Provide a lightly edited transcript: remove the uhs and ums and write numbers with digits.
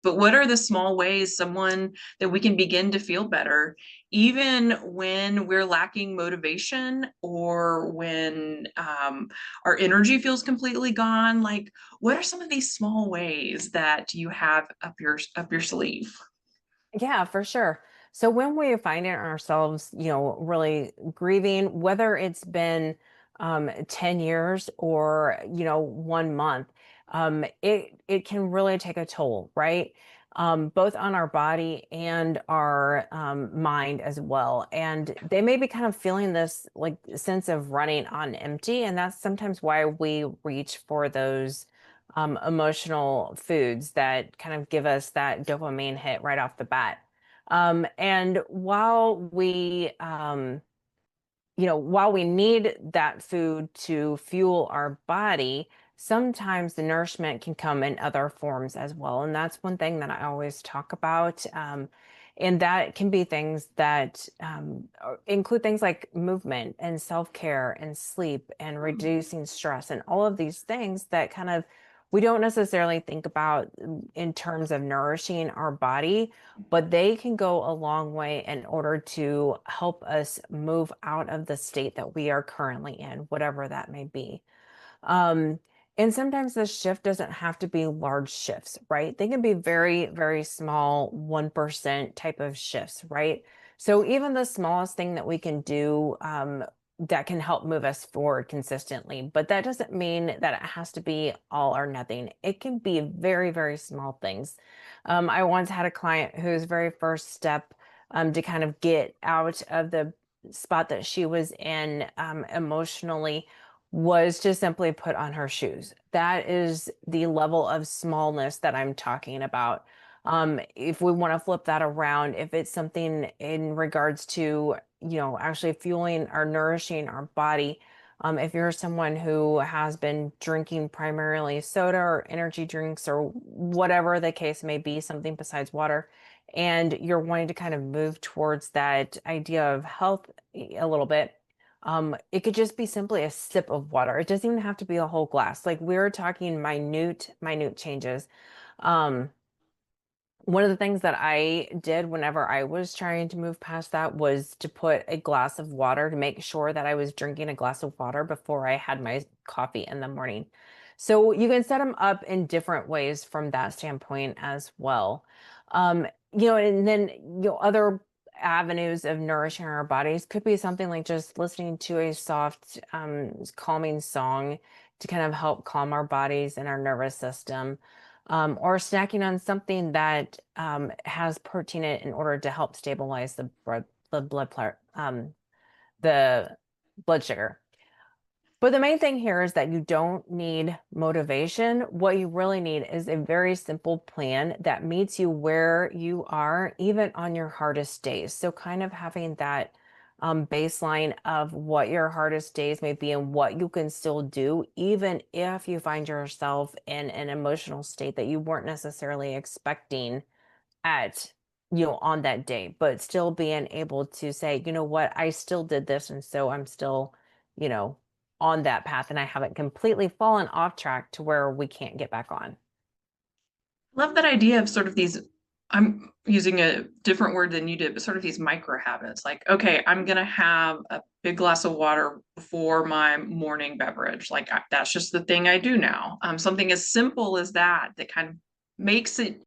But what are the small ways someone that we can begin to feel better, even when we're lacking motivation or when our energy feels completely gone? Like, what are some of these small ways that you have up your sleeve? Yeah, for sure. So when we find it ourselves, really grieving, whether it's been 10 years or, 1 month, it can really take a toll, right? Both on our body and our mind as well. And they may be kind of feeling this like sense of running on empty. And that's sometimes why we reach for those emotional foods that kind of give us that dopamine hit right off the bat. And while we need that food to fuel our body, sometimes the nourishment can come in other forms as well. And that's one thing that I always talk about. And that can be things that include things like movement and self care and sleep and reducing stress and all of these things that kind of we don't necessarily think about in terms of nourishing our body, but they can go a long way in order to help us move out of the state that we are currently in, whatever that may be. Um, and sometimes the shift doesn't have to be large shifts, right? They can be very, very small, 1% type of shifts, right? So even the smallest thing that we can do that can help move us forward consistently, but that doesn't mean that it has to be all or nothing. It can be very, very small things. I once had a client whose very first step to kind of get out of the spot that she was in emotionally was to simply put on her shoes. That is the level of smallness that I'm talking about. If we want to flip that around, if it's something in regards to, actually fueling or nourishing our body, if you're someone who has been drinking primarily soda or energy drinks or whatever the case may be, something besides water, and you're wanting to kind of move towards that idea of health a little bit, it could just be simply a sip of water. It doesn't even have to be a whole glass. Like we're talking minute changes. Um, One of the things that I did whenever I was trying to move past that was to put a glass of water to make sure that I was drinking a glass of water before I had my coffee in the morning. So you can set them up in different ways from that standpoint as well. And then other avenues of nourishing our bodies could be something like just listening to a soft, calming song to kind of help calm our bodies and our nervous system, or snacking on something that has protein in it in order to help stabilize the blood sugar. But the main thing here is that you don't need motivation. What you really need is a very simple plan that meets you where you are, even on your hardest days. So, kind of having that baseline of what your hardest days may be and what you can still do, even if you find yourself in an emotional state that you weren't necessarily expecting at on that day, but still being able to say, you know what, I still did this, and so I'm still you know on that path, and I haven't completely fallen off track to where we can't get back on. Love that idea of sort of these, I'm using a different word than you did, but sort of these micro habits. Like, okay, I'm going to have a big glass of water before my morning beverage. Like, that's just the thing I do now. Something as simple as that, that kind of makes it